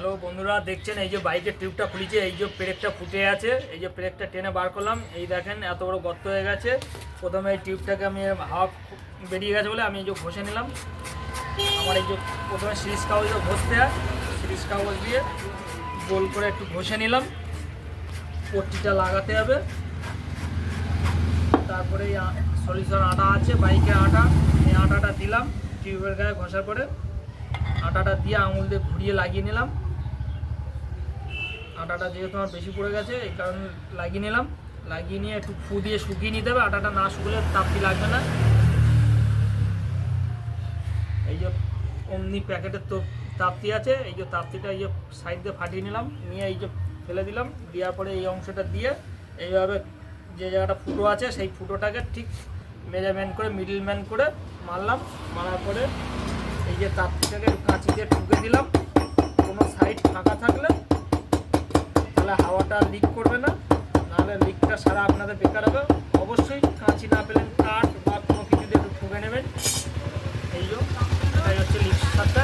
Hello বন্ধুরা, দেখছেন এই যে বাইকের টিউবটা খুলেছে, এই যে ব্রেকটা ফুটে আছে, এই যে ব্রেকটা টেনে বার করলাম, এই দেখেন এত বড় গর্ত হয়ে গেছে। প্রথমে এই টিউবটাকে আমি হাওয়া বেরিয়ে গেছে বলে আমি এই যে ঘষে নিলাম। আমার এই যে প্রথমে সিরিজ কাগজ ঘষতে হয়, সিরিজ কাগজ দিয়ে গোল করে একটু ঘষে নিলাম, পট্টিটা লাগাতে হবে। তারপরে এই সলিউশন আটা আছে, বাইকের আটা, এই আটাটা দিলাম টিউবের গায়ে ঘষার পরে। আটাটা দিয়ে আঙুল দিয়ে ঘুরিয়ে লাগিয়ে নিলাম। আটাটা যেহেতু আমার বেশি পড়ে গেছে এই কারণে লাগিয়ে নিলাম। লাগিয়ে নিয়ে একটু ফু দিয়ে শুকিয়ে নিতে হবে। আটাটা না শুকলে তাপ্তি লাগবে না। এই যে অমনি প্যাকেটের তো তাপ্তি আছে, এই যে তাপ্তিটা এই যে সাইড দিয়ে ফাটিয়ে নিলাম, নিয়ে এই যে ফেলে দিলাম। দেওয়ার পরে এই অংশটা দিয়ে এইভাবে যে জায়গাটা ফুটো আছে সেই ফুটোটাকে ঠিক মেজারমেন্ট করে মিডলম্যান করে মারলাম। মারার পরে এই যে তাপ্তিটাকে একটু কাঁচি দিয়ে ঠুকে দিলাম। কোনো সাইড ফাঁকা থাকলে তাহলে হাওয়াটা লিক করবে না, নাহলে লিকটা সারা আপনাদের বেকার হবে। অবশ্যই কাঁচি না পেলেন কাঠ বা কোনো কিছু দিয়ে একটু ঠুকে নেবেন। এই যে এটাই হচ্ছে লিক সারটা।